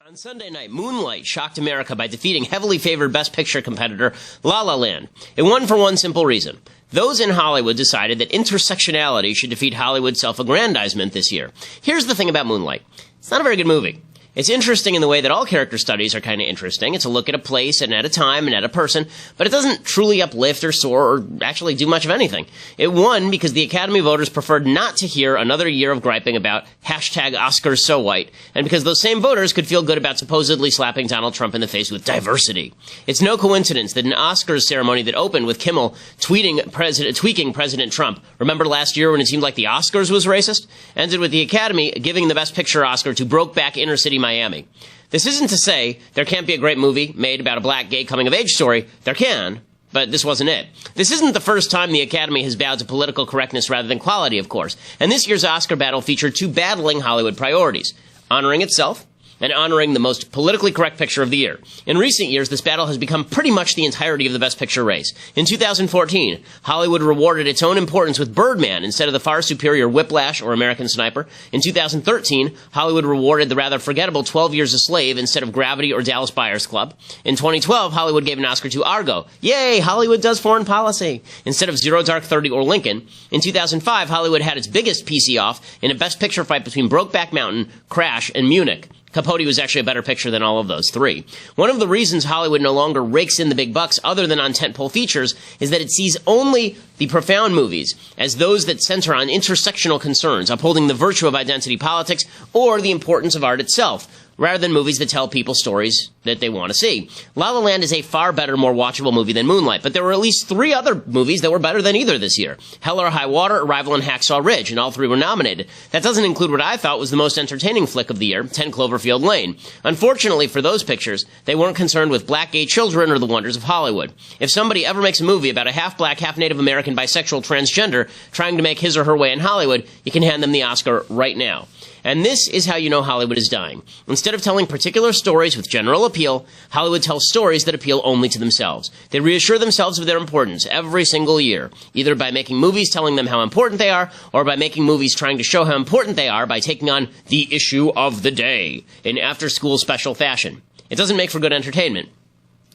On Sunday night, Moonlight shocked America by defeating heavily favored Best Picture competitor La La Land. It won for one simple reason. Those in Hollywood decided that intersectionality should defeat Hollywood's self-aggrandizement this year. Here's the thing about Moonlight. It's not a very good movie. It's interesting in the way that all character studies are kind of interesting. It's a look at a place and at a time and at a person, but it doesn't truly uplift or soar or actually do much of anything. It won because the Academy voters preferred not to hear another year of griping about hashtag Oscars so white, and because those same voters could feel good about supposedly slapping Donald Trump in the face with diversity. It's no coincidence that an Oscars ceremony that opened with Kimmel tweaking President Trump, remember last year when it seemed like the Oscars was racist, ended with the Academy giving the Best Picture Oscar to Brokeback Inner City Miami. This isn't to say there can't be a great movie made about a black gay coming-of-age story. There can, but this wasn't it. This isn't the first time the Academy has bowed to political correctness rather than quality, of course. And this year's Oscar battle featured two battling Hollywood priorities: honoring itself and honoring the most politically correct picture of the year. In recent years, this battle has become pretty much the entirety of the Best Picture race. In 2014, Hollywood rewarded its own importance with Birdman instead of the far superior Whiplash or American Sniper. In 2013, Hollywood rewarded the rather forgettable 12 Years a Slave instead of Gravity or Dallas Buyers Club. In 2012, Hollywood gave an Oscar to Argo. Yay, Hollywood does foreign policy! Instead of Zero Dark 30 or Lincoln. In 2005, Hollywood had its biggest PC off in a Best Picture fight between Brokeback Mountain, Crash, and Munich. Capote was actually a better picture than all of those three. One of the reasons Hollywood no longer rakes in the big bucks other than on tentpole features is that it sees only the profound movies as those that center on intersectional concerns, upholding the virtue of identity politics or the importance of art itself, rather than movies that tell people stories that they want to see. La La Land is a far better, more watchable movie than Moonlight, but there were at least three other movies that were better than either this year: Hell or High Water, Arrival, and Hacksaw Ridge, and all three were nominated. That doesn't include what I thought was the most entertaining flick of the year, 10 Cloverfield Lane. Unfortunately for those pictures, they weren't concerned with black gay children or the wonders of Hollywood. If somebody ever makes a movie about a half-black, half-Native American, bisexual, transgender trying to make his or her way in Hollywood, you can hand them the Oscar right now. And this is how you know Hollywood is dying. Instead of telling particular stories with general appeal, Hollywood tells stories that appeal only to themselves. They reassure themselves of their importance every single year, either by making movies telling them how important they are, or by making movies trying to show how important they are by taking on the issue of the day in after-school special fashion. It doesn't make for good entertainment,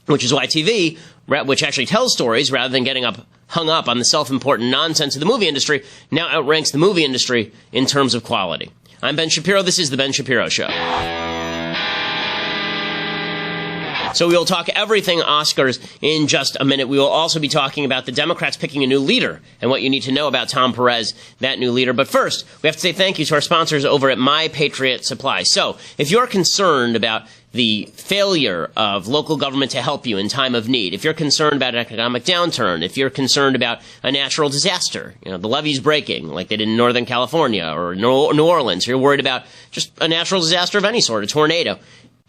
which is why TV, which actually tells stories rather than getting hung up on the self-important nonsense of the movie industry, now outranks the movie industry in terms of quality. I'm Ben Shapiro. This is The Ben Shapiro Show. So we will talk everything Oscars in just a minute. We will also be talking about the Democrats picking a new leader and what you need to know about Tom Perez, that new leader. But first, we have to say thank you to our sponsors over at My Patriot Supply. So if you're concerned about the failure of local government to help you in time of need, if you're concerned about an economic downturn, if you're concerned about a natural disaster, the levees breaking like they did in Northern California or New Orleans, or you're worried about just a natural disaster of any sort, a tornado,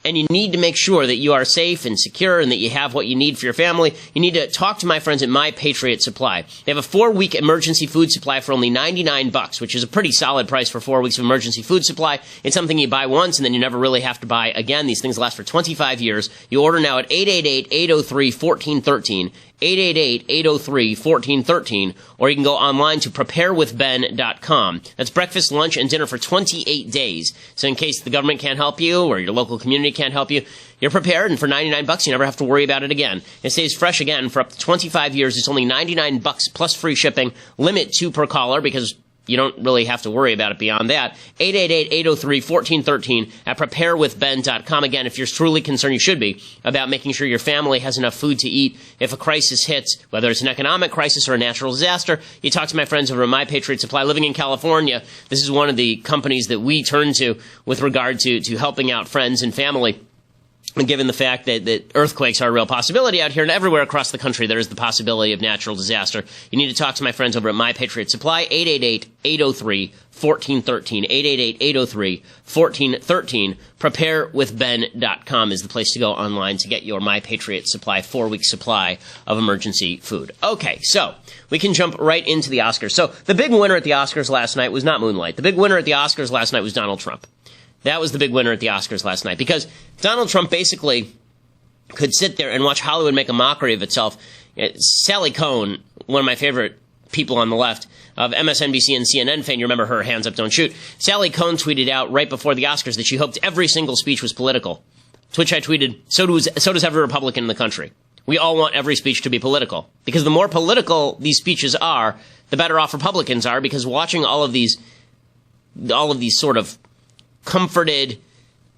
and you need to make sure that you are safe and secure and that you have what you need for your family, you need to talk to my friends at My Patriot Supply. They have a 4-week emergency food supply for only $99, which is a pretty solid price for 4 weeks of emergency food supply. It's something you buy once and then you never really have to buy again. These things last for 25 years. You order now at 888-803-1413, 888-803-1413, or you can go online to preparewithben.com. That's breakfast, lunch, and dinner for 28 days. So in case the government can't help you or your local community can't help you, you're prepared, and for $99, you never have to worry about it again. It stays fresh again for up to 25 years. It's only $99 plus free shipping. Limit 2 per caller because you don't really have to worry about it beyond that. 888-803-1413 at preparewithben.com. Again, if you're truly concerned, you should be, about making sure your family has enough food to eat if a crisis hits, whether it's an economic crisis or a natural disaster. You talk to my friends over at My Patriot Supply. Living in California, this is one of the companies that we turn to with regard to helping out friends and family. And given the fact that earthquakes are a real possibility out here and everywhere across the country, there is the possibility of natural disaster. You need to talk to my friends over at My Patriot Supply, 888-803-1413, 888-803-1413. Preparewithben.com is the place to go online to get your My Patriot Supply 4-week supply of emergency food. Okay, so we can jump right into the Oscars. So the big winner at the Oscars last night was not Moonlight. The big winner at the Oscars last night was Donald Trump. That was the big winner at the Oscars last night, because Donald Trump basically could sit there and watch Hollywood make a mockery of itself. Sally Cohn, one of my favorite people on the left of MSNBC and CNN fame. You remember her hands up, don't shoot. Sally Kohn tweeted out right before the Oscars that she hoped every single speech was political. To which I tweeted, so does every Republican in the country. We all want every speech to be political. Because the more political these speeches are, the better off Republicans are, because watching all of these sort of comforted,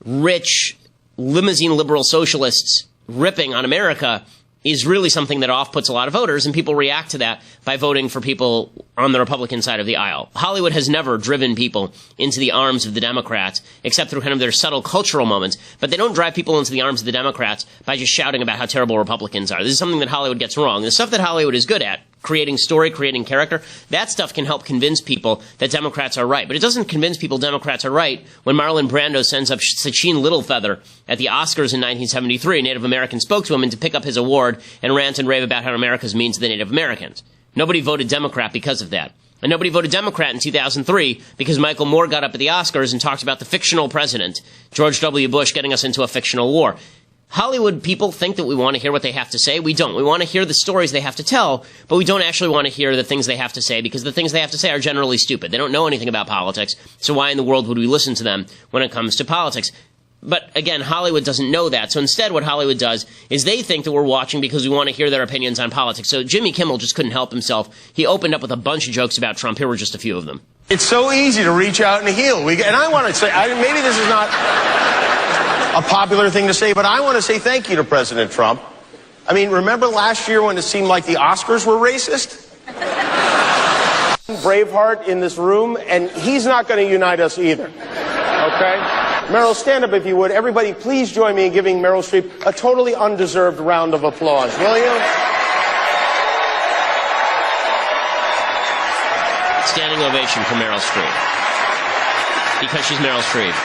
rich, limousine liberal socialists ripping on America is really something that off-puts a lot of voters, and people react to that by voting for people on the Republican side of the aisle. Hollywood has never driven people into the arms of the Democrats, except through kind of their subtle cultural moments, but they don't drive people into the arms of the Democrats by just shouting about how terrible Republicans are. This is something that Hollywood gets wrong. The stuff that Hollywood is good at, creating story, creating character, that stuff can help convince people that Democrats are right. But it doesn't convince people Democrats are right when Marlon Brando sends up Sacheen Littlefeather at the Oscars in 1973, a Native American spokeswoman, to pick up his award and rant and rave about how America's mean to the Native Americans. Nobody voted Democrat because of that. And nobody voted Democrat in 2003 because Michael Moore got up at the Oscars and talked about the fictional president, George W. Bush, getting us into a fictional war. Hollywood people think that we want to hear what they have to say. We don't. We want to hear the stories they have to tell, but we don't actually want to hear the things they have to say, because the things they have to say are generally stupid. They don't know anything about politics, so why in the world would we listen to them when it comes to politics? But again, Hollywood doesn't know that. So instead, what Hollywood does is they think that we're watching because we want to hear their opinions on politics. So Jimmy Kimmel just couldn't help himself. He opened up with a bunch of jokes about Trump. Here were just a few of them. It's so easy to reach out and heal. And I want to say, maybe this is not a popular thing to say, but I want to say thank you to President Trump. I mean, remember last year when it seemed like the Oscars were racist? Braveheart in this room, and he's not going to unite us either. Okay? Meryl, stand up if you would. Everybody, please join me in giving Meryl Streep a totally undeserved round of applause, will you? Standing ovation for Meryl Streep. Because she's Meryl Streep.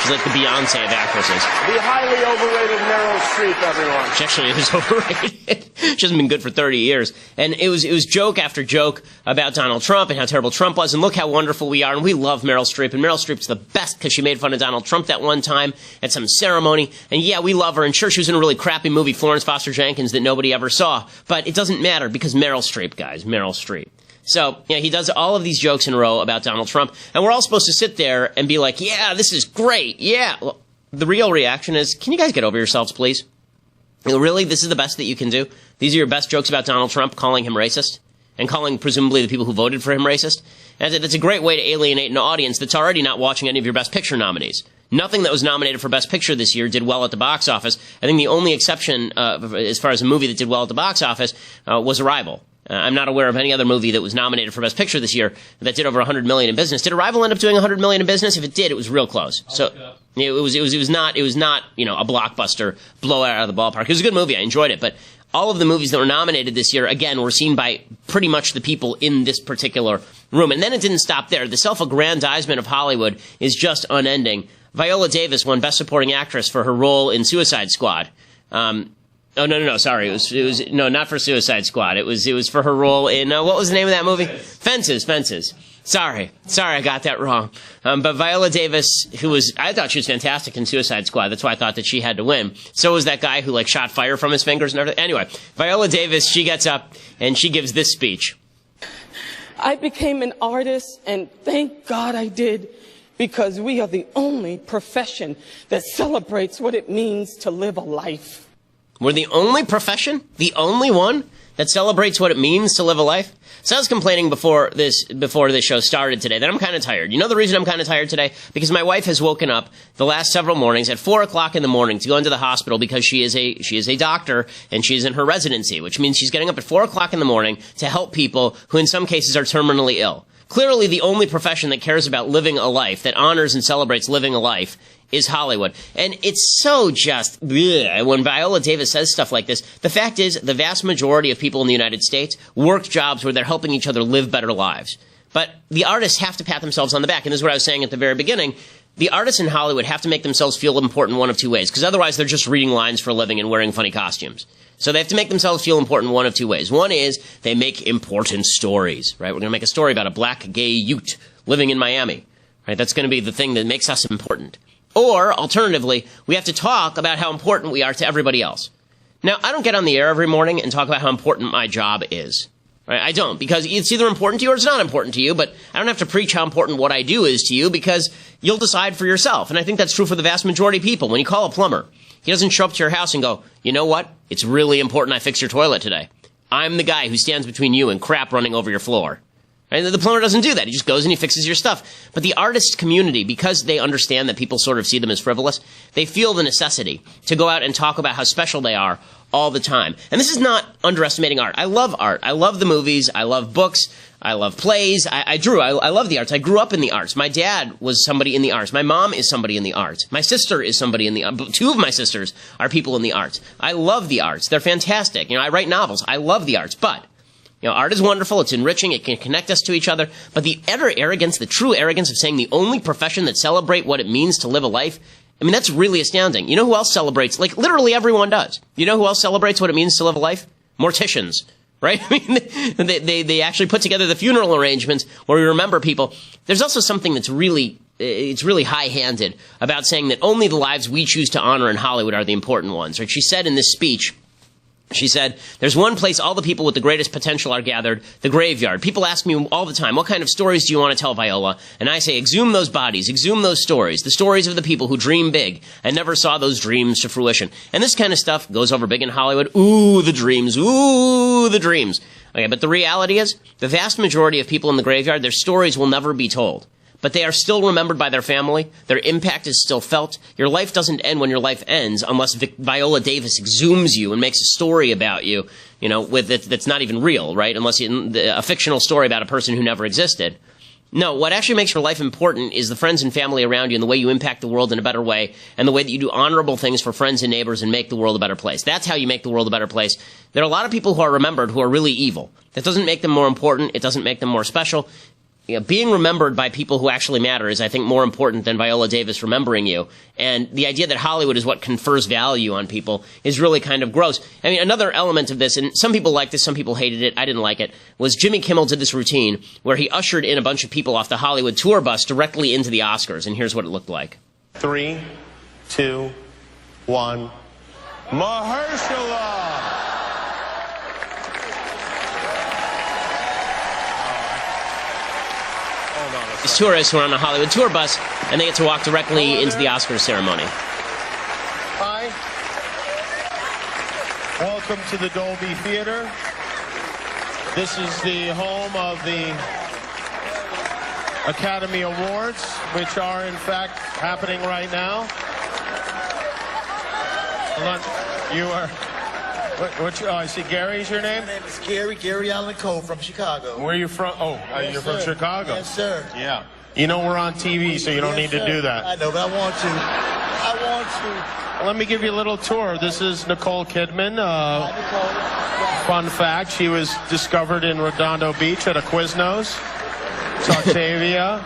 She's like the Beyonce of actresses. The highly overrated Meryl Streep, everyone. She actually is overrated. She hasn't been good for 30 years. And it was joke after joke about Donald Trump and how terrible Trump was, and look how wonderful we are, and we love Meryl Streep, and Meryl Streep's the best because she made fun of Donald Trump that one time at some ceremony, and yeah, we love her, and sure, she was in a really crappy movie, Florence Foster Jenkins, that nobody ever saw, but it doesn't matter because Meryl Streep, guys, Meryl Streep. So, yeah, he does all of these jokes in a row about Donald Trump, and we're all supposed to sit there and be like, yeah, this is great, yeah. Well, the real reaction is, can you guys get over yourselves, please? Really, this is the best that you can do? These are your best jokes about Donald Trump, calling him racist, and calling, presumably, the people who voted for him racist? And it's a great way to alienate an audience that's already not watching any of your Best Picture nominees. Nothing that was nominated for Best Picture this year did well at the box office. I think the only exception, as far as a movie that did well at the box office, was Arrival. I'm not aware of any other movie that was nominated for Best Picture this year that did over $100 million in business. Did Arrival end up doing $100 million in business? If it did, it was real close. So it was not a blockbuster blowout out of the ballpark. It was a good movie. I enjoyed it, but all of the movies that were nominated this year, again, were seen by pretty much the people in this particular room. And then it didn't stop there. The self-aggrandizement of Hollywood is just unending. Viola Davis won Best Supporting Actress for her role in Suicide Squad. Oh, no, sorry. It was not for Suicide Squad. It was for her role in, what was the name of that movie? Fences. Sorry, I got that wrong. But Viola Davis, I thought she was fantastic in Suicide Squad. That's why I thought that she had to win. So was that guy who, shot fire from his fingers and everything. Anyway, Viola Davis, she gets up and she gives this speech. I became an artist, and thank God I did, because we are the only profession that celebrates what it means to live a life. We're the only profession, the only one that celebrates what it means to live a life. So I was complaining before this show started today that I'm kind of tired. You know the reason I'm kind of tired today? Because my wife has woken up the last several mornings at 4 o'clock in the morning to go into the hospital because she is a doctor and she's in her residency, which means she's getting up at 4 o'clock in the morning to help people who in some cases are terminally ill. Clearly, the only profession that cares about living a life, that honors and celebrates living a life, is Hollywood. And it's so just, bleh, when Viola Davis says stuff like this. The fact is, the vast majority of people in the United States work jobs where they're helping each other live better lives. But the artists have to pat themselves on the back. And this is what I was saying at the very beginning. The artists in Hollywood have to make themselves feel important one of two ways, because otherwise they're just reading lines for a living and wearing funny costumes. So they have to make themselves feel important one of two ways. One is they make important stories, right? We're going to make a story about a black gay Ute living in Miami, right? That's going to be the thing that makes us important. Or, alternatively, we have to talk about how important we are to everybody else. Now, I don't get on the air every morning and talk about how important my job is. Right? I don't, because it's either important to you or it's not important to you, but I don't have to preach how important what I do is to you because you'll decide for yourself. And I think that's true for the vast majority of people. When you call a plumber, he doesn't show up to your house and go, you know what? It's really important I fix your toilet today. I'm the guy who stands between you and crap running over your floor. Right? The plumber doesn't do that. He just goes and he fixes your stuff. But the artist community, because they understand that people sort of see them as frivolous, they feel the necessity to go out and talk about how special they are all the time. And this is not underestimating art. I love art. I love the movies. I love books. I love plays. I love the arts. I grew up in the arts. My dad was somebody in the arts. My mom is somebody in the arts. My sister is somebody in the arts. Two of my sisters are people in the arts. I love the arts. They're fantastic. I write novels. I love the arts. But art is wonderful. It's enriching. It can connect us to each other. But the utter arrogance, the true arrogance of saying the only profession that celebrate what it means to live a life, that's really astounding. You know who else celebrates? Like, literally everyone does. You know who else celebrates what it means to live a life? Morticians, right? They actually put together the funeral arrangements where we remember people. There's also something that's really high-handed about saying that only the lives we choose to honor in Hollywood are the important ones. Right? She said in this speech, she said, there's one place all the people with the greatest potential are gathered, the graveyard. People ask me all the time, what kind of stories do you want to tell, Viola? And I say, exhume those bodies, exhume those stories, the stories of the people who dream big and never saw those dreams to fruition. And this kind of stuff goes over big in Hollywood. Ooh, the dreams. Ooh, the dreams. Okay, but the reality is, the vast majority of people in the graveyard, their stories will never be told. But they are still remembered by their family. Their impact is still felt. Your life doesn't end when your life ends unless Viola Davis exhumes you and makes a story about you, that's not even real, right? Unless a fictional story about a person who never existed. No, what actually makes your life important is the friends and family around you and the way you impact the world in a better way and the way that you do honorable things for friends and neighbors and make the world a better place. That's how you make the world a better place. There are a lot of people who are remembered who are really evil. That doesn't make them more important. It doesn't make them more special. Being remembered by people who actually matter is, I think, more important than Viola Davis remembering you. And the idea that Hollywood is what confers value on people is really kind of gross. Another element of this, and some people liked this, some people hated it, I didn't like it, was Jimmy Kimmel did this routine where he ushered in a bunch of people off the Hollywood tour bus directly into the Oscars. And here's what it looked like. 3, 2, 1. Mahershala! These tourists who are on a Hollywood tour bus, and they get to walk directly into the Oscars ceremony. Hi. Welcome to the Dolby Theater. This is the home of the Academy Awards, which are, in fact, happening right now. Hold on. You are... I see Gary's your name? My name is Gary Allen Cole from Chicago. Where are you from? Oh, yes, you're sir. from Chicago? Yes, sir. Yeah. We're on TV, so you don't need to do that. I know, but I want to. Well, let me give you a little tour. This is Nicole Kidman. Fun fact, she was discovered in Redondo Beach at a Quiznos. It's Octavia.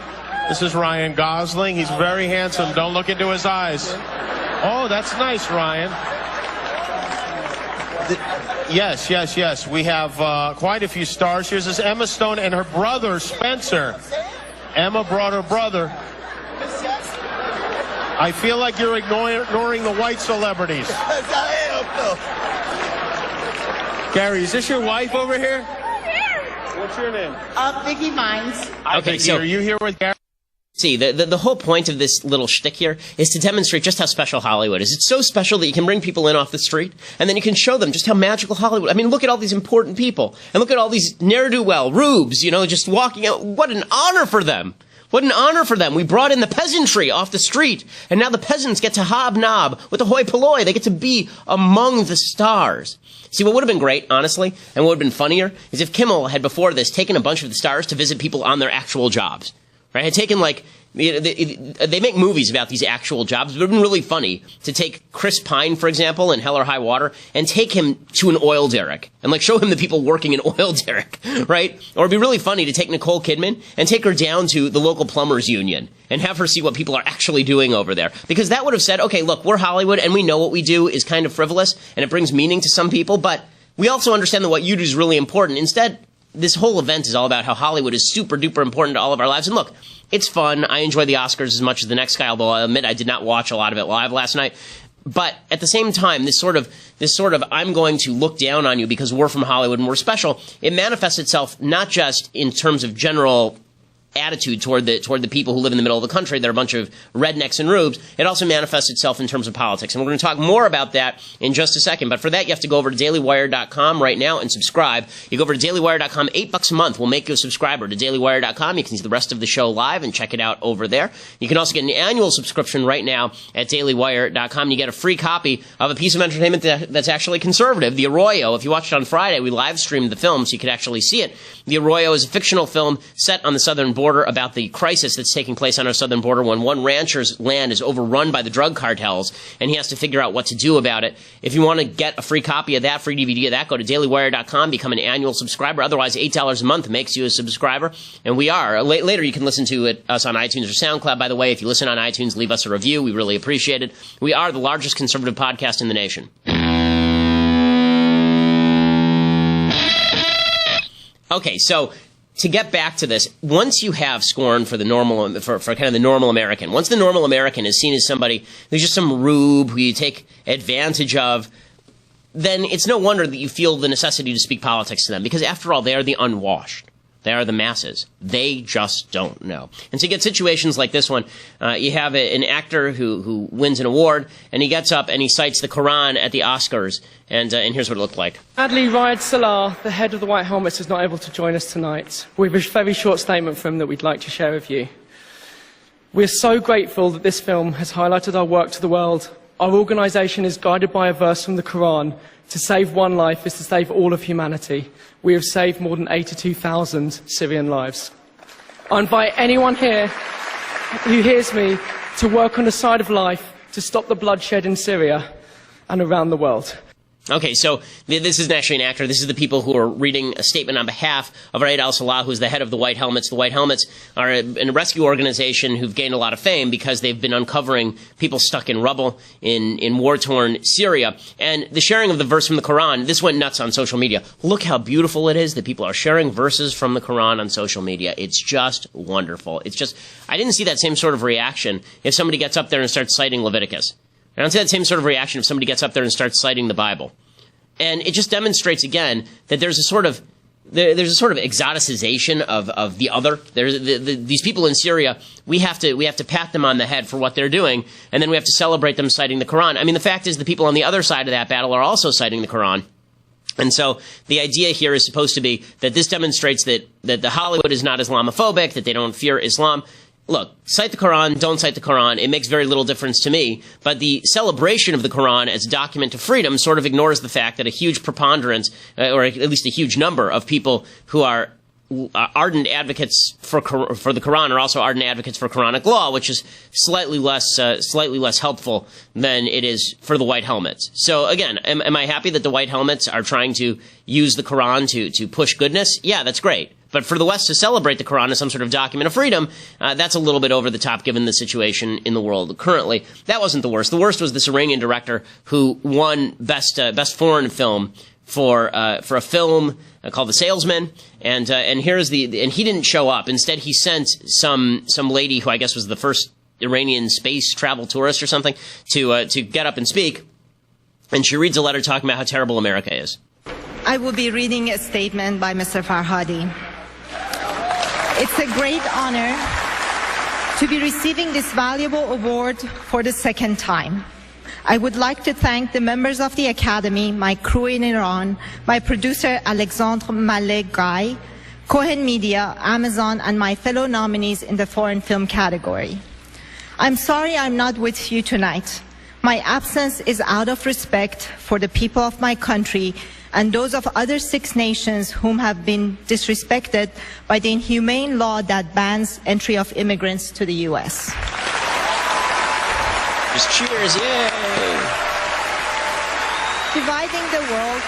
This is Ryan Gosling. He's very handsome. Don't look into his eyes. Oh, that's nice, Ryan. Yes. We have quite a few stars. Here's this Emma Stone and her brother, Spencer. Emma brought her brother. I feel like you're ignoring the white celebrities. I am, Gary, is this your wife over here? What's your name? Vicky Mines. Okay, so are you here with Gary? See, the whole point of this little shtick here is to demonstrate just how special Hollywood is. It's so special that you can bring people in off the street, and then you can show them just how magical Hollywood. Look at all these important people, and look at all these ne'er-do-well rubes, just walking out. What an honor for them! What an honor for them. We brought in the peasantry off the street, and now the peasants get to hobnob with the hoi polloi. They get to be among the stars. See, what would have been great, honestly, and what would have been funnier, is if Kimmel had before this taken a bunch of the stars to visit people on their actual jobs. Right? Had taken, they make movies about these actual jobs. It would have been really funny to take Chris Pine, for example, in Hell or High Water, and take him to an oil derrick, and show him the people working an oil derrick, right? Or it'd be really funny to take Nicole Kidman and take her down to the local plumbers union and have her see what people are actually doing over there. Because that would have said, okay, look, we're Hollywood, and we know what we do is kind of frivolous, and it brings meaning to some people, but we also understand that what you do is really important. Instead, this whole event is all about how Hollywood is super duper important to all of our lives. And look, it's fun. I enjoy the Oscars as much as the next guy, although I'll admit I did not watch a lot of it live last night. But at the same time, this sort of I'm going to look down on you because we're from Hollywood and we're special, it manifests itself not just in terms of general attitude toward the people who live in the middle of the country. They're a bunch of rednecks and rubes. It also manifests itself in terms of politics. And we're going to talk more about that in just a second. But for that, you have to go over to dailywire.com right now and subscribe. You go over to dailywire.com, $8 a month will make you a subscriber to dailywire.com. You can see the rest of the show live and check it out over there. You can also get an annual subscription right now at dailywire.com. You get a free copy of a piece of entertainment that's actually conservative, The Arroyo. If you watched it on Friday, we live streamed the film so you could actually see it. The Arroyo is a fictional film set on the southern border about the crisis that's taking place on our southern border when one rancher's land is overrun by the drug cartels, and he has to figure out what to do about it. If you want to get a free copy of that, free DVD of that, go to dailywire.com, become an annual subscriber. Otherwise, $8 a month makes you a subscriber, and we are. Later, you can listen to us on iTunes or SoundCloud, by the way. If you listen on iTunes, leave us a review. We really appreciate it. We are the largest conservative podcast in the nation. Okay, so to get back to this, once you have scorn for the normal, for kind of the normal American, once the normal American is seen as somebody who's just some rube who you take advantage of, then it's no wonder that you feel the necessity to speak politics to them, because after all, they are the unwashed. They are the masses. They just don't know. And so you get situations like this one. You have an actor who wins an award, and he gets up and he cites the Quran at the Oscars, and here's what it looked like. Sadly, Riyad Salah, the head of the White Helmets, is not able to join us tonight. We have a very short statement from him that we'd like to share with you. We're so grateful that this film has highlighted our work to the world. Our organisation is guided by a verse from the Quran. To save one life is to save all of humanity. We have saved more than 82,000 Syrian lives. I invite anyone here who hears me to work on the side of life to stop the bloodshed in Syria and around the world. Okay, so this isn't actually an actor. This is the people who are reading a statement on behalf of Riyad al-Salah, who's the head of the White Helmets. The White Helmets are a rescue organization who've gained a lot of fame because they've been uncovering people stuck in rubble in war-torn Syria. And the sharing of the verse from the Quran, this went nuts on social media. Look how beautiful it is that people are sharing verses from the Quran on social media. It's just wonderful. It's just, I didn't see that same sort of reaction if somebody gets up there and starts citing Leviticus. I don't see that same sort of reaction if somebody gets up there and starts citing the Bible. And it just demonstrates again that there's a sort of exoticization of the other. These people in Syria, we have to pat them on the head for what they're doing, and then we have to celebrate them citing the Quran. I mean, the fact is the people on the other side of that battle are also citing the Quran. And so the idea here is supposed to be that this demonstrates that the Hollywood is not Islamophobic, that they don't fear Islam. Look, cite the Quran, don't cite the Quran, it makes very little difference to me, but the celebration of the Quran as a document of freedom sort of ignores the fact that a huge preponderance, or at least a huge number of people who are ardent advocates for the Quran are also ardent advocates for Quranic law, which is slightly less helpful than it is for the White Helmets. So again, am I happy that the White Helmets are trying to use the Quran to push goodness? Yeah, that's great. But for the West to celebrate the Quran as some sort of document of freedom, that's a little bit over the top given the situation in the world currently. That wasn't the worst. The worst was this Iranian director who won best foreign film for a film called The Salesman, and here's and he didn't show up. Instead, he sent some lady who I guess was the first Iranian space travel tourist or something to get up and speak, and she reads a letter talking about how terrible America is. I will be reading a statement by Mr. Farhadi. It's a great honor to be receiving this valuable award for the second time. I would like to thank the members of the Academy, my crew in Iran, my producer Alexandre Malek-Guy, Cohen Media, Amazon, and my fellow nominees in the foreign film category. I'm sorry I'm not with you tonight. My absence is out of respect for the people of my country and those of other 6 nations whom have been disrespected by the inhumane law that bans entry of immigrants to the U.S. Just cheers, yay! Dividing the world.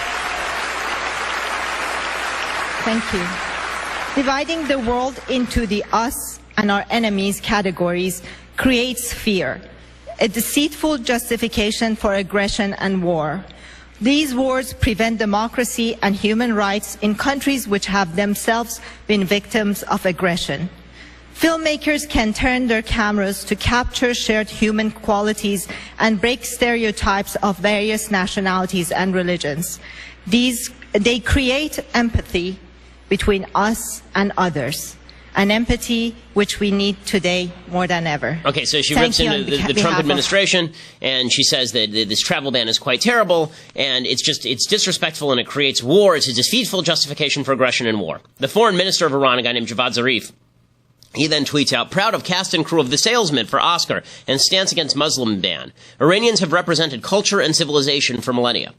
Thank you. Dividing the world into the us and our enemies categories creates fear, a deceitful justification for aggression and war. These wars prevent democracy and human rights in countries which have themselves been victims of aggression. Filmmakers can turn their cameras to capture shared human qualities and break stereotypes of various nationalities and religions. They create empathy between us and others, an empathy which we need today more than ever. Okay, so she rips into the Trump administration, and she says that this travel ban is quite terrible, and it's disrespectful, and it creates war. It's a deceitful justification for aggression and war. The foreign minister of Iran, a guy named Javad Zarif, he then tweets out, proud of cast and crew of The Salesman for Oscar and stance against Muslim ban. Iranians have represented culture and civilization for millennia.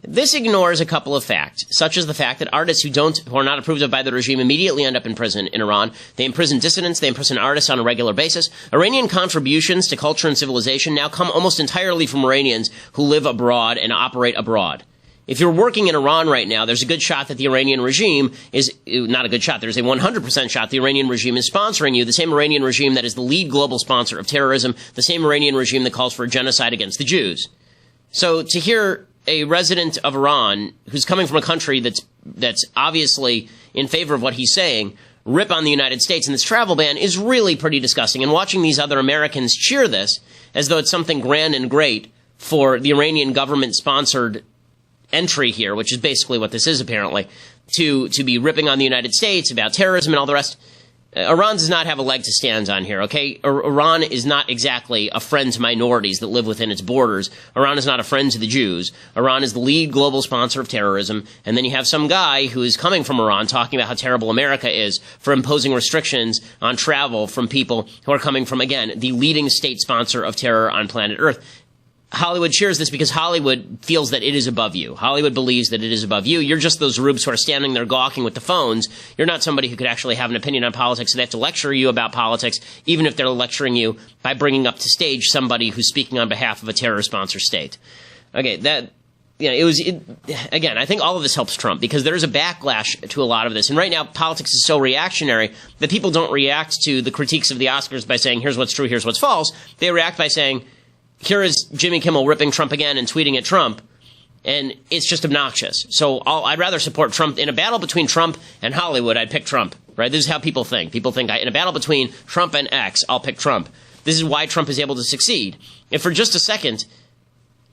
This ignores a couple of facts, such as the fact that artists who are not approved of by the regime immediately end up in prison in Iran. They imprison dissidents, they imprison artists on a regular basis. Iranian contributions to culture and civilization now come almost entirely from Iranians who live abroad and operate abroad. If you're working in Iran right now, there's a good shot that the Iranian regime is, not a good shot, there's a 100% shot the Iranian regime is sponsoring you, the same Iranian regime that is the lead global sponsor of terrorism, the same Iranian regime that calls for a genocide against the Jews. So to hear a resident of Iran who's coming from a country that's obviously in favor of what he's saying rip on the United States and this travel ban is really pretty disgusting. And watching these other Americans cheer this as though it's something grand and great for the Iranian government-sponsored entry here, which is basically what this is apparently, to be ripping on the United States about terrorism and all the rest. Iran does not have a leg to stand on here, okay? Iran is not exactly a friend to minorities that live within its borders. Iran is not a friend to the Jews. Iran is the lead global sponsor of terrorism. And then you have some guy who is coming from Iran talking about how terrible America is for imposing restrictions on travel from people who are coming from, again, the leading state sponsor of terror on planet Earth. Hollywood cheers this because Hollywood feels that it is above you. Hollywood believes that it is above you. You're just those rubes who are standing there gawking with the phones. You're not somebody who could actually have an opinion on politics, so they have to lecture you about politics, even if they're lecturing you by bringing up to stage somebody who's speaking on behalf of a terror sponsor state. Okay, again, I think all of this helps Trump because there is a backlash to a lot of this. And right now, politics is so reactionary that people don't react to the critiques of the Oscars by saying, here's what's true, here's what's false. They react by saying, here is Jimmy Kimmel ripping Trump again and tweeting at Trump, and it's just obnoxious. So I'd rather support Trump. In a battle between Trump and Hollywood, I'd pick Trump, right? This is how people think. People think in a battle between Trump and X, I'll pick Trump. This is why Trump is able to succeed. If for just a second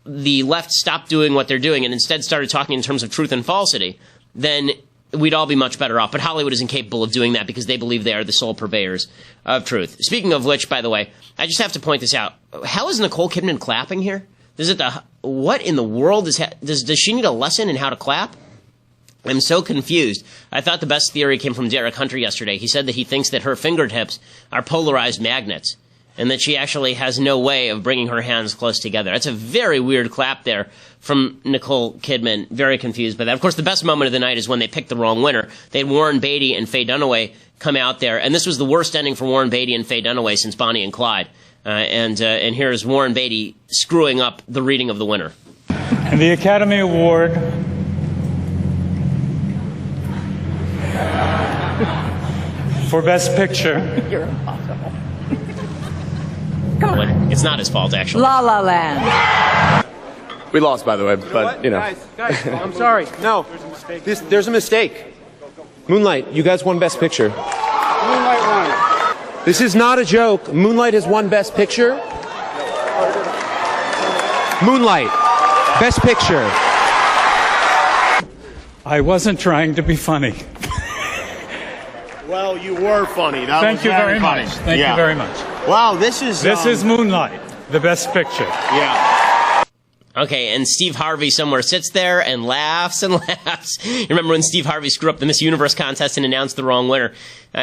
the left stopped doing what they're doing and instead started talking in terms of truth and falsity, then we'd all be much better off. But Hollywood is incapable of doing that because they believe they are the sole purveyors of truth. Speaking of which, by the way, I just have to point this out. How is Nicole Kidman clapping here? What in the world does she need a lesson in how to clap? I'm so confused. I thought the best theory came from Derek Hunter yesterday. He said that he thinks that her fingertips are polarized magnets and that she actually has no way of bringing her hands close together. That's a very weird clap there from Nicole Kidman. Very confused by that. Of course, the best moment of the night is when they picked the wrong winner. They had Warren Beatty and Faye Dunaway come out there, and this was the worst ending for Warren Beatty and Faye Dunaway since Bonnie and Clyde. And here's Warren Beatty screwing up the reading of the winner. And the Academy Award for Best Picture. You're impossible. Come on. It's not his fault, actually. La La Land. We lost, by the way, but, you know. Guys, I'm sorry. No, there's a mistake. Moonlight, you guys won Best Picture. Moonlight won. This is not a joke. Moonlight has won Best Picture. Moonlight, Best Picture. I wasn't trying to be funny. Well, you were funny. Thank you very much. Thank you very much. Wow, this is Moonlight, the Best Picture. Yeah. Okay, and Steve Harvey somewhere sits there and laughs and laughs. You remember when Steve Harvey screwed up the Miss Universe contest and announced the wrong winner?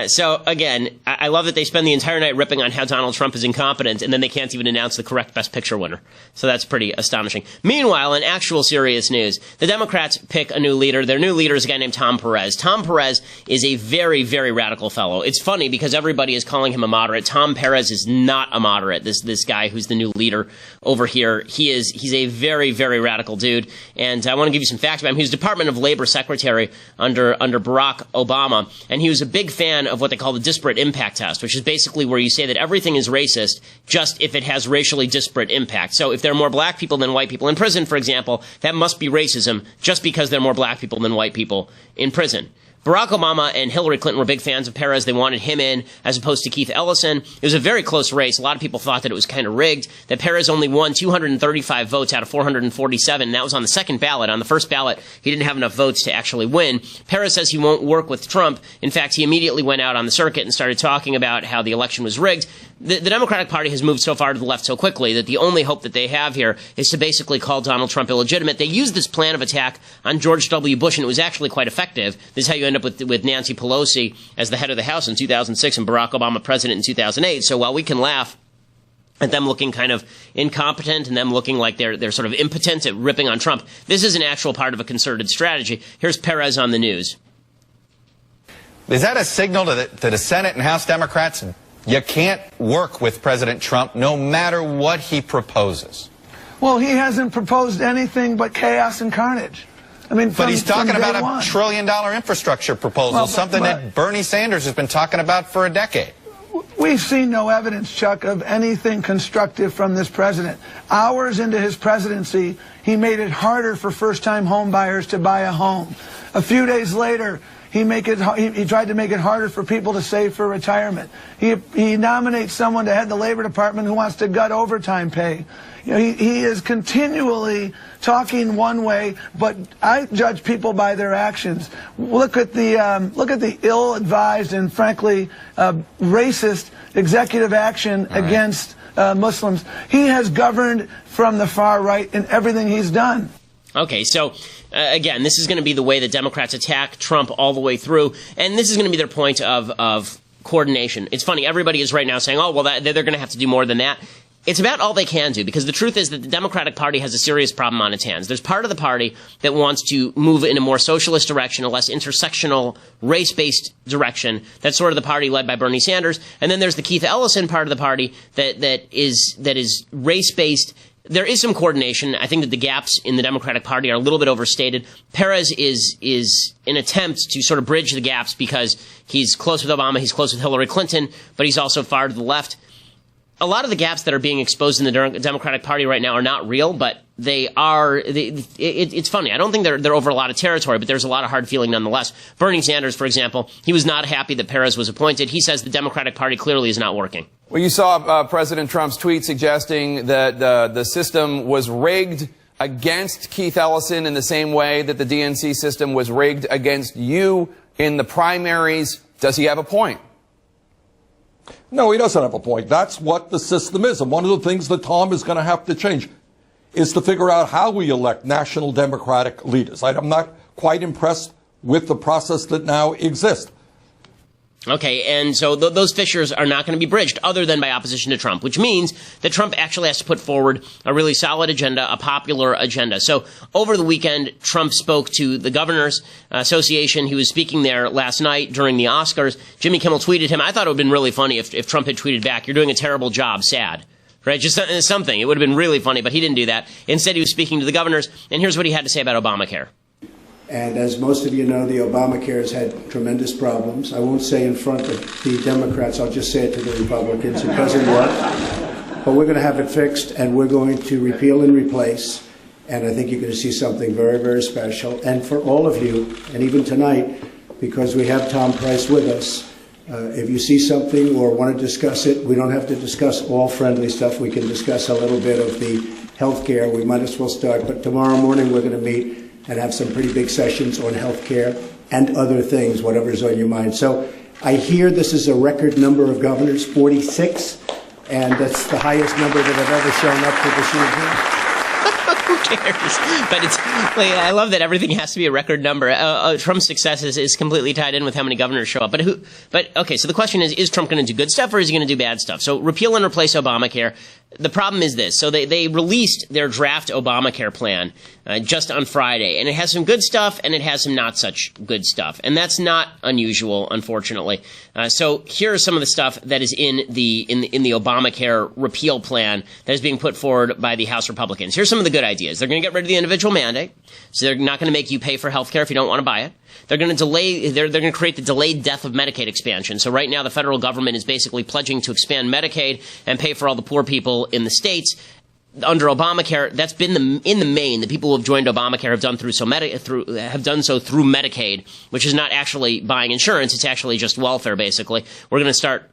So, again, I love that they spend the entire night ripping on how Donald Trump is incompetent, and then they can't even announce the correct Best Picture winner. So that's pretty astonishing. Meanwhile, in actual serious news, the Democrats pick a new leader. Their new leader is a guy named Tom Perez. Tom Perez is a very, very radical fellow. It's funny because everybody is calling him a moderate. Tom Perez is not a moderate, this guy who's the new leader over here. He's a very, very radical dude. And I want to give you some facts about him. He was Department of Labor Secretary under Barack Obama, and he was a big fan of what they call the disparate impact test, which is basically where you say that everything is racist just if it has racially disparate impact. So if there are more black people than white people in prison, for example, that must be racism just because there are more black people than white people in prison. Barack Obama and Hillary Clinton were big fans of Perez. They wanted him in as opposed to Keith Ellison. It was a very close race. A lot of people thought that it was kind of rigged, that Perez only won 235 votes out of 447, and that was on the second ballot. On the first ballot, he didn't have enough votes to actually win. Perez says he won't work with Trump. In fact, he immediately went out on the circuit and started talking about how the election was rigged. The Democratic Party has moved so far to the left so quickly that the only hope that they have here is to basically call Donald Trump illegitimate. They used this plan of attack on George W. Bush, and it was actually quite effective. This is how you end up with Nancy Pelosi as the head of the House in 2006 and Barack Obama president in 2008. So while we can laugh at them looking kind of incompetent and them looking like they're sort of impotent at ripping on Trump, this is an actual part of a concerted strategy. Here's Perez on the news. Is that a signal to the Senate and House Democrats? You can't work with President Trump no matter what he proposes. Well, he hasn't proposed anything but chaos and carnage. I mean, but he's talking about a $1 trillion infrastructure proposal, something that Bernie Sanders has been talking about for a decade. We've seen no evidence, Chuck, of anything constructive from this president. Hours into his presidency, he made it harder for first-time home buyers to buy a home. A few days later, he tried to make it harder for people to save for retirement. He nominates someone to head the Labor Department who wants to gut overtime pay. You know, he is continually talking one way, but I judge people by their actions. Look at the ill-advised and frankly racist executive action against Muslims. He has governed from the far right in everything he's done. Okay, so again, this is going to be the way that Democrats attack Trump all the way through, and this is going to be their point of coordination. It's funny, everybody is right now saying, oh, well, they're going to have to do more than that. It's about all they can do, because the truth is that the Democratic Party has a serious problem on its hands. There's part of the party that wants to move in a more socialist direction, a less intersectional, race-based direction. That's sort of the party led by Bernie Sanders. And then there's the Keith Ellison part of the party that is race-based. There is some coordination. I think that the gaps in the Democratic Party are a little bit overstated. Perez is an attempt to sort of bridge the gaps because he's close with Obama, he's close with Hillary Clinton, but he's also far to the left. A lot of the gaps that are being exposed in the Democratic Party right now are not real, but they are. It's funny. I don't think they're over a lot of territory, but there's a lot of hard feeling nonetheless. Bernie Sanders, for example, he was not happy that Perez was appointed. He says the Democratic Party clearly is not working. Well, you saw President Trump's tweet suggesting that the system was rigged against Keith Ellison in the same way that the DNC system was rigged against you in the primaries. Does he have a point? No, he doesn't have a point. That's what the system is. And one of the things that Tom is going to have to change is to figure out how we elect national Democratic leaders. I'm not quite impressed with the process that now exists. Okay, and so those fissures are not going to be bridged other than by opposition to Trump, which means that Trump actually has to put forward a really solid agenda, a popular agenda. So over the weekend, Trump spoke to the Governors Association. He was speaking there last night during the Oscars. Jimmy Kimmel tweeted him. I thought it would have been really funny if Trump had tweeted back, "You're doing a terrible job, sad." Right? Just something. It would have been really funny, but he didn't do that. Instead, he was speaking to the governors, and here's what he had to say about Obamacare. And as most of you know, the Obamacare has had tremendous problems. I won't say in front of the Democrats, I'll just say it to the Republicans. It doesn't work. But we're going to have it fixed, and we're going to repeal and replace. And I think you're going to see something very, very special. And for all of you, and even tonight, because we have Tom Price with us, if you see something or want to discuss it, we don't have to discuss all friendly stuff. We can discuss a little bit of the health care. We might as well start. But tomorrow morning, we're going to meet and have some pretty big sessions on health care and other things, whatever's on your mind. So I hear this is a record number of governors, 46, and that's the highest number that have ever shown up to this evening. Who cares? But it's like, I love that everything has to be a record number. Trump's success is completely tied in with how many governors show up. But okay, so the question is Trump going to do good stuff or is he going to do bad stuff? So repeal and replace Obamacare. The problem is this. So they released their draft Obamacare plan just on Friday, and it has some good stuff and it has some not such good stuff. And that's not unusual, unfortunately. So here are some of the stuff that is in the Obamacare repeal plan that is being put forward by the House Republicans. Here's some of the good ideas. They're going to get rid of the individual mandate, so they're not going to make you pay for health care if you don't want to buy it. They're going to delay. They're going to create the delayed death of Medicaid expansion. So right now, the federal government is basically pledging to expand Medicaid and pay for all the poor people in the states. under Obamacare, that's been in the main, the people who have joined Obamacare have done have done so through Medicaid, which is not actually buying insurance, it's actually just welfare, basically. We're going to start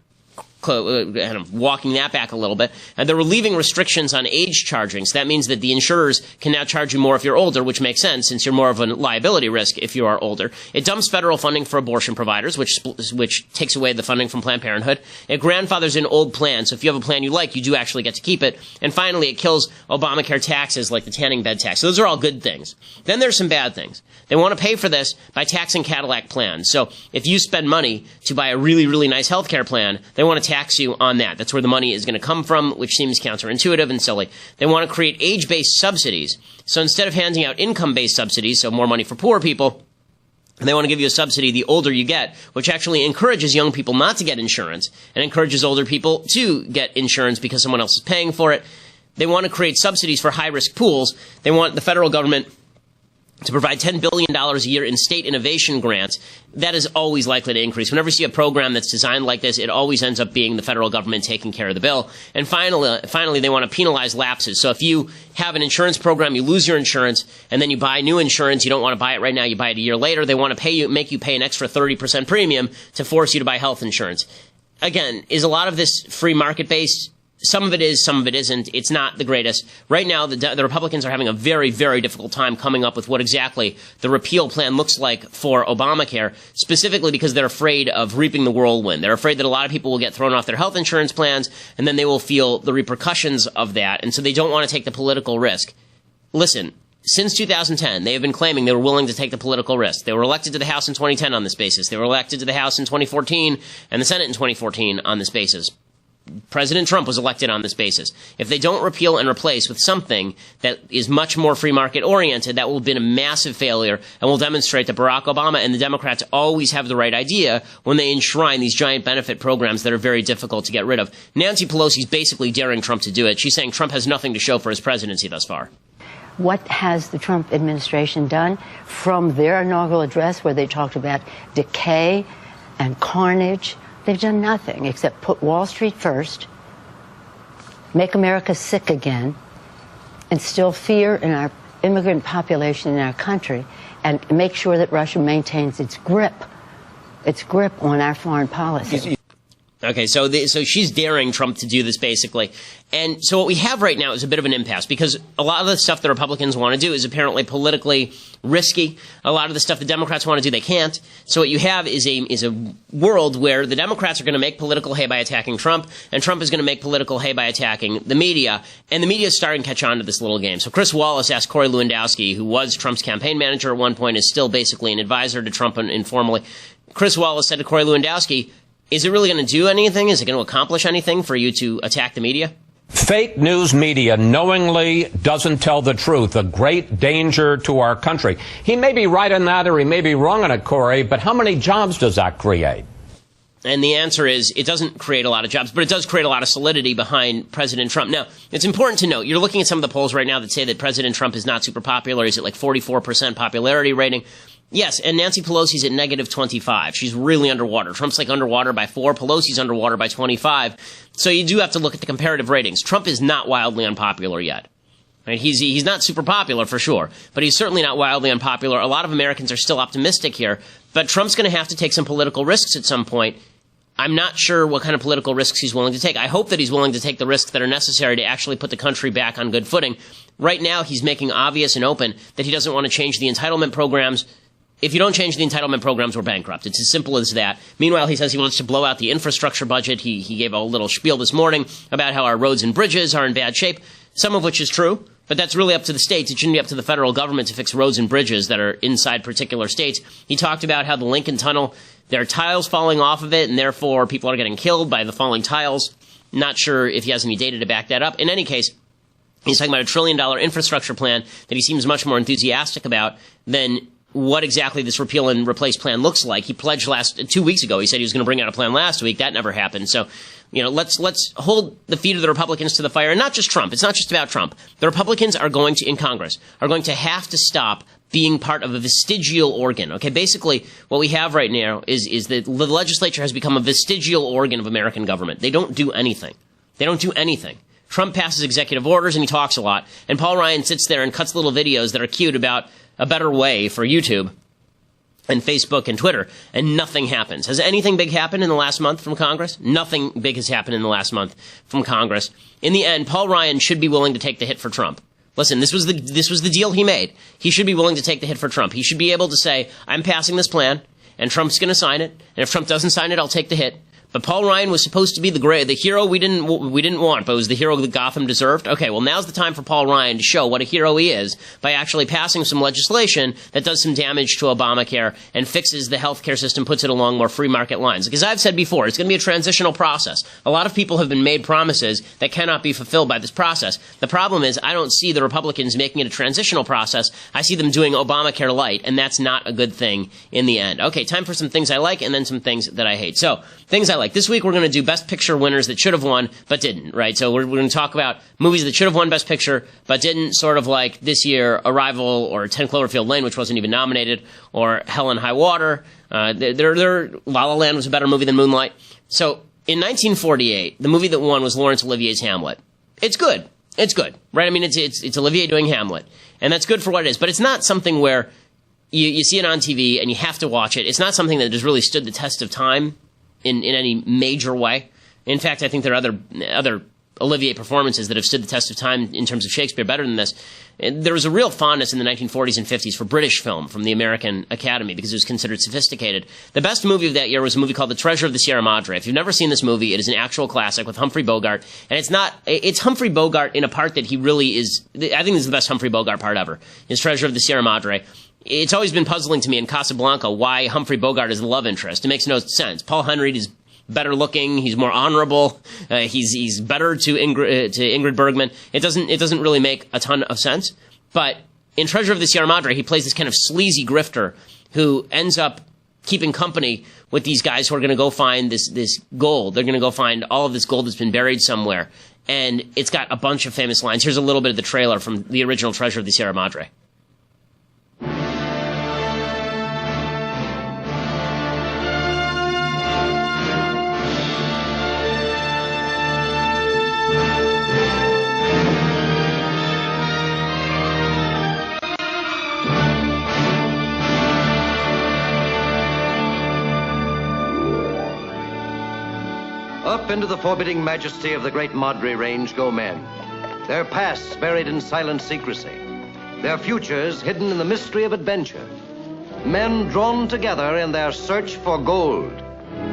kind of walking that back a little bit. And they're relieving restrictions on age charging. So that means that the insurers can now charge you more if you're older, which makes sense since you're more of a liability risk if you are older. It dumps federal funding for abortion providers, which takes away the funding from Planned Parenthood. It grandfathers in old plans. So if you have a plan you like, you do actually get to keep it. And finally, it kills Obamacare taxes like the tanning bed tax. So those are all good things. Then there's some bad things. They want to pay for this by taxing Cadillac plans. So if you spend money to buy a really, really nice healthcare plan, they want to tax you on that. That's where the money is going to come from, which seems counterintuitive and silly. They want to create age-based subsidies. So instead of handing out income-based subsidies, so more money for poor people, they want to give you a subsidy the older you get, which actually encourages young people not to get insurance and encourages older people to get insurance because someone else is paying for it. They want to create subsidies for high-risk pools. They want the federal government to provide $10 billion a year in state innovation grants. That is always likely to increase. Whenever you see a program that's designed like this, it always ends up being the federal government taking care of the bill. And finally, they want to penalize lapses. So if you have an insurance program, you lose your insurance, and then you buy new insurance, you don't want to buy it right now, you buy it a year later, they want to make you pay an extra 30% premium to force you to buy health insurance. Again, is a lot of this free market-based? Some of it is, some of it isn't. It's not the greatest. Right now, the Republicans are having a very, very difficult time coming up with what exactly the repeal plan looks like for Obamacare, specifically because they're afraid of reaping the whirlwind. They're afraid that a lot of people will get thrown off their health insurance plans, and then they will feel the repercussions of that, and so they don't want to take the political risk. Listen, since 2010, they have been claiming they were willing to take the political risk. They were elected to the House in 2010 on this basis. They were elected to the House in 2014 and the Senate in 2014 on this basis. President Trump was elected on this basis. If they don't repeal and replace with something that is much more free market oriented, that will have been a massive failure and will demonstrate that Barack Obama and the Democrats always have the right idea when they enshrine these giant benefit programs that are very difficult to get rid of. Nancy Pelosi's basically daring Trump to do it. She's saying Trump has nothing to show for his presidency thus far. What has the Trump administration done from their inaugural address where they talked about decay and carnage? They've done nothing except put Wall Street first, make America sick again, instill fear in our immigrant population in our country, and make sure that Russia maintains its grip on our foreign policy. Okay, so she's daring Trump to do this, basically. And so what we have right now is a bit of an impasse, because a lot of the stuff the Republicans want to do is apparently politically risky. A lot of the stuff the Democrats want to do, they can't. So what you have is a world where the Democrats are going to make political hay by attacking Trump, and Trump is going to make political hay by attacking the media. And the media is starting to catch on to this little game. So Chris Wallace asked Corey Lewandowski, who was Trump's campaign manager at one point, is still basically an advisor to Trump informally. Chris Wallace said to Corey Lewandowski, is it really going to do anything? Is it going to accomplish anything for you to attack the media? Fake news media knowingly doesn't tell the truth, a great danger to our country. He may be right on that or he may be wrong on it, Corey, but how many jobs does that create? And the answer is it doesn't create a lot of jobs, but it does create a lot of solidity behind President Trump. Now, it's important to note, you're looking at some of the polls right now that say that President Trump is not super popular. He's at like 44% popularity rating. Yes, and Nancy Pelosi's at negative 25. She's really underwater. Trump's like underwater by 4. Pelosi's underwater by 25. So you do have to look at the comparative ratings. Trump is not wildly unpopular yet. Right? He's not super popular for sure, but he's certainly not wildly unpopular. A lot of Americans are still optimistic here, but Trump's going to have to take some political risks at some point. I'm not sure what kind of political risks he's willing to take. I hope that he's willing to take the risks that are necessary to actually put the country back on good footing. Right now, he's making obvious and open that he doesn't want to change the entitlement programs. If you don't change the entitlement programs, we're bankrupt. It's as simple as that. Meanwhile, he says he wants to blow out the infrastructure budget. He gave a little spiel this morning about how our roads and bridges are in bad shape, some of which is true, but that's really up to the states. It shouldn't be up to the federal government to fix roads and bridges that are inside particular states. He talked about how the Lincoln Tunnel, there are tiles falling off of it, and therefore people are getting killed by the falling tiles. Not sure if he has any data to back that up. In any case, he's talking about a $1 trillion infrastructure plan that he seems much more enthusiastic about than what exactly this repeal and replace plan looks like. He pledged 2 weeks ago. He said he was going to bring out a plan last week. That never happened. So, let's hold the feet of the Republicans to the fire. And not just Trump. It's not just about Trump. The Republicans are going to, in Congress, are going to have to stop being part of a vestigial organ. Okay, basically, what we have right now is that the legislature has become a vestigial organ of American government. They don't do anything. They don't do anything. Trump passes executive orders and he talks a lot. And Paul Ryan sits there and cuts little videos that are cute about a better way for YouTube and Facebook and Twitter, and nothing happens. Has anything big happened in the last month from Congress? Nothing big has happened in the last month from Congress. In the end, Paul Ryan should be willing to take the hit for Trump. Listen, this was the deal he made. He should be willing to take the hit for Trump. He should be able to say, I'm passing this plan, and Trump's going to sign it, and if Trump doesn't sign it, I'll take the hit. But Paul Ryan was supposed to be the hero we didn't want, but was the hero that Gotham deserved. Okay, well, now's the time for Paul Ryan to show what a hero he is by actually passing some legislation that does some damage to Obamacare and fixes the healthcare system, puts it along more free market lines. Because I've said before, it's going to be a transitional process. A lot of people have been made promises that cannot be fulfilled by this process. The problem is I don't see the Republicans making it a transitional process. I see them doing Obamacare light, and that's not a good thing in the end. Okay, time for some things I like and then some things that I hate. So, things I like. This week we're going to do Best Picture winners that should have won but didn't, right? So we're going to talk about movies that should have won Best Picture but didn't, sort of like this year Arrival or 10 Cloverfield Lane, which wasn't even nominated, or Hell and High Water. La La Land was a better movie than Moonlight. So in 1948, the movie that won was Laurence Olivier's Hamlet. It's good. It's good, right? I mean, it's Olivier doing Hamlet, and that's good for what it is. But it's not something where you see it on TV and you have to watch it. It's not something that has really stood the test of time in any major way. In fact, I think there are other Olivier performances that have stood the test of time in terms of Shakespeare better than this. And there was a real fondness in the 1940s and 50s for British film from the American Academy because it was considered sophisticated. The best movie of that year was a movie called The Treasure of the Sierra Madre. If you've never seen this movie, it is an actual classic with Humphrey Bogart. And it's Humphrey Bogart in a part that he really is, I think this is the best Humphrey Bogart part ever, is Treasure of the Sierra Madre. It's always been puzzling to me in Casablanca why Humphrey Bogart is the love interest. It makes no sense. Paul Henreid is better looking. He's more honorable. He's better to Ingrid Bergman. It doesn't really make a ton of sense. But in Treasure of the Sierra Madre, he plays this kind of sleazy grifter who ends up keeping company with these guys who are going to go find this gold. They're going to go find all of this gold that's been buried somewhere. And it's got a bunch of famous lines. Here's a little bit of the trailer from the original Treasure of the Sierra Madre. Up into the forbidding majesty of the great Madre Range go men, their pasts buried in silent secrecy, their futures hidden in the mystery of adventure. Men drawn together in their search for gold.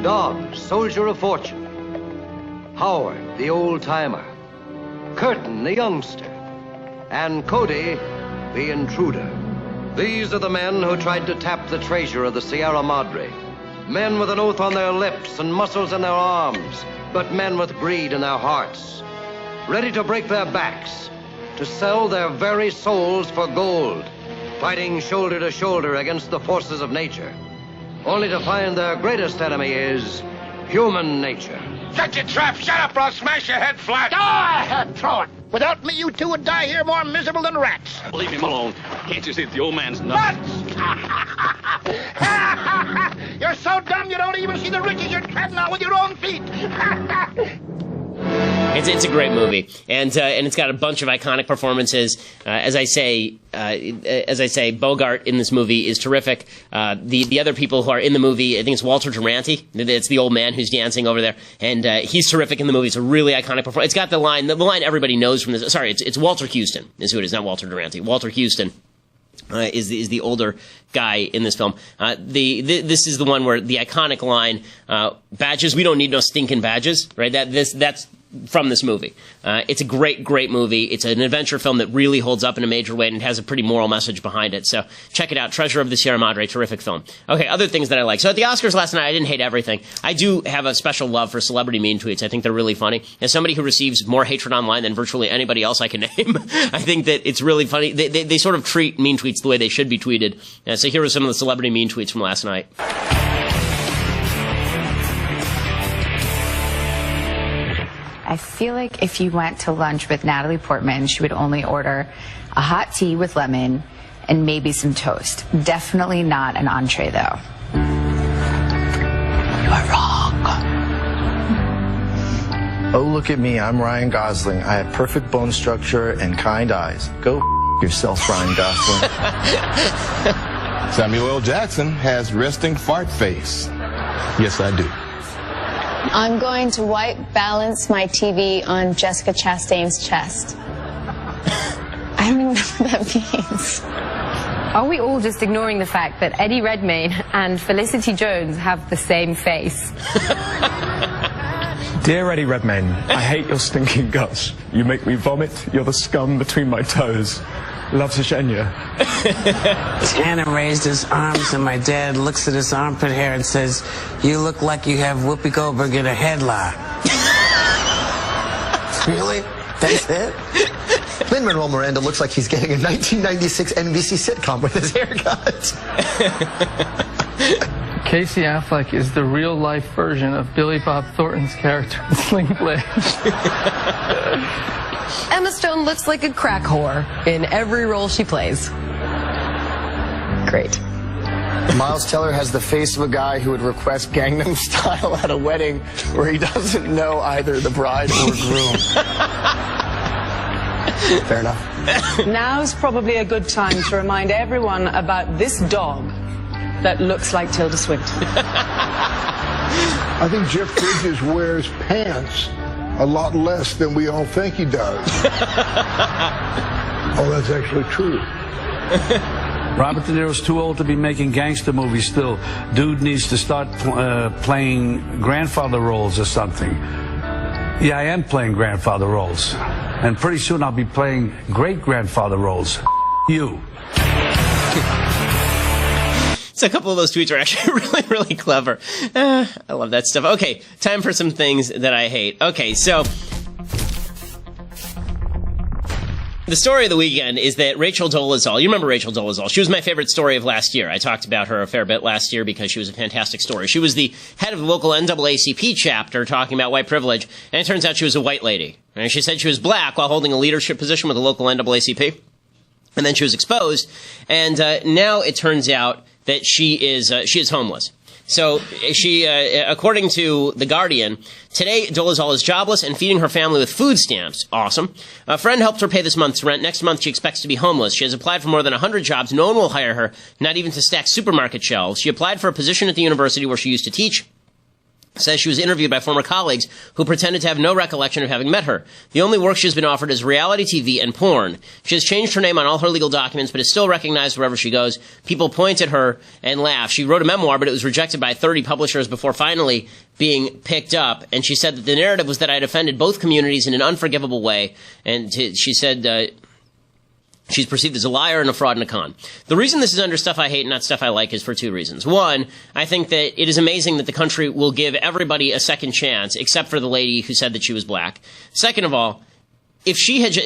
Dog, soldier of fortune. Howard, the old-timer. Curtin, the youngster. And Cody, the intruder. These are the men who tried to tap the treasure of the Sierra Madre. Men with an oath on their lips and muscles in their arms, but men with greed in their hearts. Ready to break their backs, to sell their very souls for gold, fighting shoulder to shoulder against the forces of nature, only to find their greatest enemy is human nature. Shut your trap! Shut up or I'll smash your head flat! Go ahead, throw it! Without me, you two would die here more miserable than rats. Leave him alone. Can't you see that the old man's nuts? You're so dumb you don't even see the ridges you're treading on with your own feet. It's a great movie, and it's got a bunch of iconic performances. As I say, Bogart in this movie is terrific. The other people who are in the movie, I think it's Walter Duranty. It's the old man who's dancing over there, and he's terrific in the movie. It's a really iconic performance. It's got the line everybody knows from this. Sorry, it's Walter Houston is who it is, not Walter Duranty. Walter Houston is the older guy in this film. This is the one where the iconic line, badges, we don't need no stinking badges, right? That's from this movie. It's a great movie. It's an adventure film that really holds up in a major way, and it has a pretty moral message behind it. So check it out. Treasure of the Sierra Madre, terrific film. Okay, other things that I like. So at the Oscars last night, I didn't hate everything. I do have a special love for celebrity mean tweets. I think they're really funny. As somebody who receives more hatred online than virtually anybody else I can name, I think that it's really funny. They sort of treat mean tweets the way they should be tweeted. So here are some of the celebrity mean tweets from last night. I feel like if you went to lunch with Natalie Portman, she would only order a hot tea with lemon and maybe some toast. Definitely not an entree, though. You are wrong. Oh, look at me. I'm Ryan Gosling. I have perfect bone structure and kind eyes. Go yourself, Ryan Gosling. Samuel L. Jackson has resting fart face. Yes, I do. I'm going to white balance my TV on Jessica Chastain's chest. I don't even know what that means. Are we all just ignoring the fact that Eddie Redmayne and Felicity Jones have the same face? Dear Eddie Redmayne, I hate your stinking guts. You make me vomit. You're the scum between my toes. Love to Shenya. Tanner raised his arms and my dad looks at his armpit hair and says, "You look like you have Whoopi Goldberg in a headlock." Really? That's it? Lin-Manuel Miranda looks like he's getting a 1996 NBC sitcom with his haircut. Casey Affleck is the real-life version of Billy Bob Thornton's character in Sling Blade. Emma Stone looks like a crack whore in every role she plays. Great. Miles Teller has the face of a guy who would request Gangnam Style at a wedding where he doesn't know either the bride or groom. Fair enough. Now's probably a good time to remind everyone about this dog that looks like Tilda Swinton. I think Jeff Bridges wears pants a lot less than we all think he does. Oh, that's actually true. Robert De Niro's too old to be making gangster movies still. Dude needs to start playing grandfather roles or something. Yeah, I am playing grandfather roles. And pretty soon I'll be playing great-grandfather roles. You. So a couple of those tweets are actually really, really clever. I love that stuff. Okay, time for some things that I hate. Okay, so the story of the weekend is that Rachel Dolezal, you remember Rachel Dolezal, she was my favorite story of last year. I talked about her a fair bit last year because she was a fantastic story. She was the head of the local NAACP chapter talking about white privilege, and it turns out she was a white lady. And she said she was black while holding a leadership position with the local NAACP, and then she was exposed, and now it turns out that she is homeless. So she, according to The Guardian, today Dolezal is jobless and feeding her family with food stamps. Awesome. A friend helped her pay this month's rent. Next month she expects to be homeless. She has applied for more than 100 jobs. No one will hire her, not even to stack supermarket shelves. She applied for a position at the university where she used to teach. Says she was interviewed by former colleagues who pretended to have no recollection of having met her. The only work she's been offered is reality TV and porn. She has changed her name on all her legal documents, but is still recognized wherever she goes. People point at her and laugh. She wrote a memoir, but it was rejected by 30 publishers before finally being picked up. And she said that the narrative was that I had offended both communities in an unforgivable way. And she said she's perceived as a liar and a fraud and a con. The reason this is under Stuff I Hate and not Stuff I Like is for two reasons. One, I think that it is amazing that the country will give everybody a second chance, except for the lady who said that she was black. Second of all, if she had...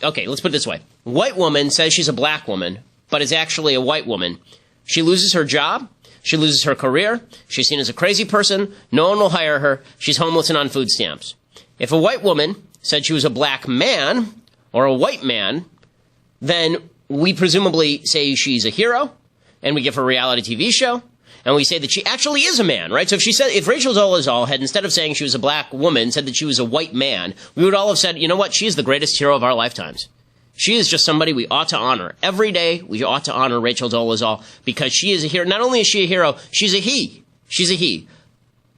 Okay, let's put it this way. White woman says she's a black woman, but is actually a white woman. She loses her job. She loses her career. She's seen as a crazy person. No one will hire her. She's homeless and on food stamps. If a white woman said she was a black man or a white man, then we presumably say she's a hero, and we give her a reality TV show, and we say that she actually is a man, right? So if Rachel Dolezal had, instead of saying she was a black woman, said that she was a white man, we would all have said, you know what, she is the greatest hero of our lifetimes. She is just somebody we ought to honor. Every day, we ought to honor Rachel Dolezal, because she is a hero. Not only is she a hero, she's a he. She's a he.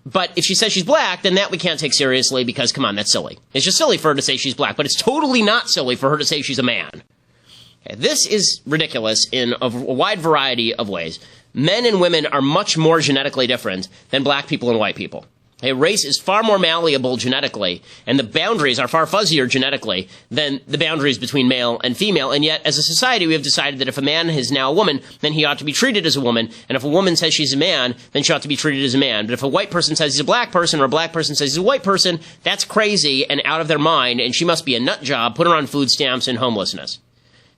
But if she says she's black, then that we can't take seriously, because, come on, that's silly. It's just silly for her to say she's black, but it's totally not silly for her to say she's a man. Okay, this is ridiculous in a wide variety of ways. Men and women are much more genetically different than black people and white people. Okay, race is far more malleable genetically, and the boundaries are far fuzzier genetically than the boundaries between male and female, and yet, as a society, we have decided that if a man is now a woman, then he ought to be treated as a woman, and if a woman says she's a man, then she ought to be treated as a man. But if a white person says he's a black person, or a black person says he's a white person, that's crazy and out of their mind, and she must be a nut job, put her on food stamps and homelessness.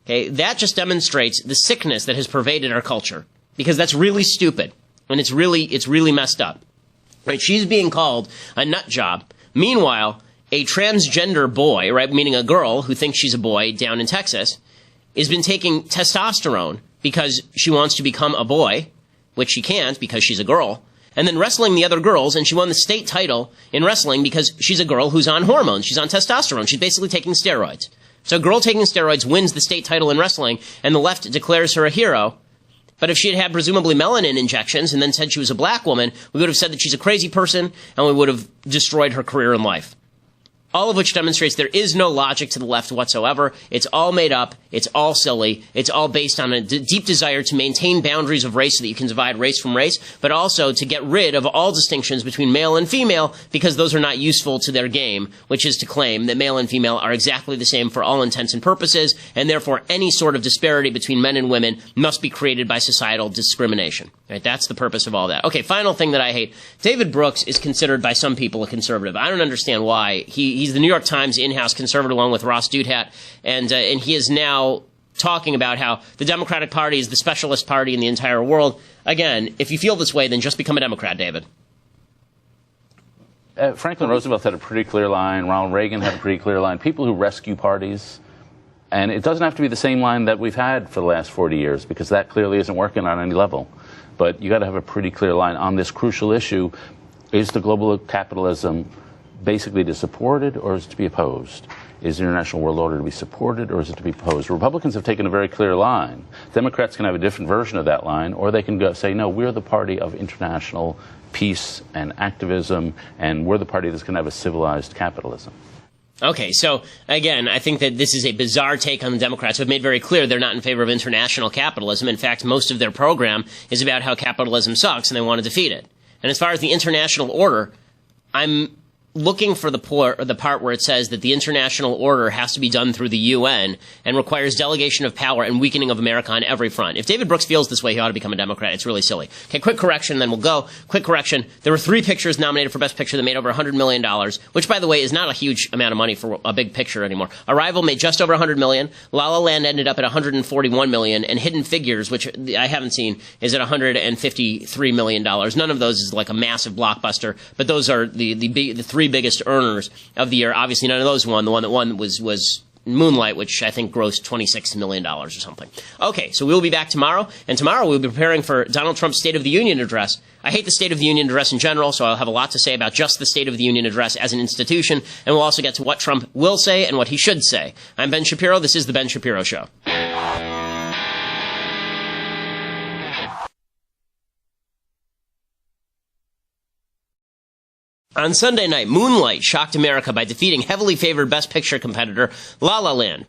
Okay, that just demonstrates the sickness that has pervaded our culture, because that's really stupid, and it's really messed up. Right? She's being called a nut job. Meanwhile, a transgender boy, right, meaning a girl who thinks she's a boy down in Texas, has been taking testosterone because she wants to become a boy, which she can't because she's a girl, and then wrestling the other girls, and she won the state title in wrestling because she's a girl who's on hormones. She's on testosterone. She's basically taking steroids. So a girl taking steroids wins the state title in wrestling, and the left declares her a hero. But if she had had presumably melanin injections and then said she was a black woman, we would have said that she's a crazy person, and we would have destroyed her career in life. All of which demonstrates there is no logic to the left whatsoever. It's all made up. It's all silly. It's all based on a deep desire to maintain boundaries of race so that you can divide race from race, but also to get rid of all distinctions between male and female because those are not useful to their game, which is to claim that male and female are exactly the same for all intents and purposes, and therefore any sort of disparity between men and women must be created by societal discrimination. Right? That's the purpose of all that. Okay, final thing that I hate. David Brooks is considered by some people a conservative. I don't understand why. He's the New York Times in-house conservative along with Ross Douthat, and he is now talking about how the Democratic Party is the specialist party in the entire world. Again, if you feel this way, then just become a Democrat, David. Franklin Roosevelt had a pretty clear line. Ronald Reagan had a pretty clear line. People who rescue parties, and it doesn't have to be the same line that we've had for the last 40 years, because that clearly isn't working on any level. But you got to have a pretty clear line on this crucial issue. Is the global capitalism basically to support it, or is it to be opposed? Is the international world order to be supported, or is it to be opposed? Republicans have taken a very clear line. Democrats can have a different version of that line, or they can go say, no, we're the party of international peace and activism, and we're the party that's going to have a civilized capitalism. Okay, so again, I think that this is a bizarre take on the Democrats who have made very clear they're not in favor of international capitalism. In fact, most of their program is about how capitalism sucks and they want to defeat it. And as far as the international order, I'm looking for the part where it says that the international order has to be done through the UN and requires delegation of power and weakening of America on every front. If David Brooks feels this way, he ought to become a Democrat. It's really silly. Okay, quick correction, then we'll go. Quick correction. There were 3 pictures nominated for Best Picture that made over $100 million, which, by the way, is not a huge amount of money for a big picture anymore. Arrival made just over $100 million. La La Land ended up at $141 million, and Hidden Figures, which I haven't seen, is at $153 million. None of those is like a massive blockbuster, but those are the 3 biggest earners of the year. Obviously, none of those won. The one that won was Moonlight, which I think grossed $26 million or something. Okay, so we'll be back tomorrow, and tomorrow we'll be preparing for Donald Trump's State of the Union address. I hate the State of the Union address in general, so I'll have a lot to say about just the State of the Union address as an institution, and we'll also get to what Trump will say and what he should say. I'm Ben Shapiro. This is The Ben Shapiro Show. On Sunday night, Moonlight shocked America by defeating heavily favored Best Picture competitor La La Land.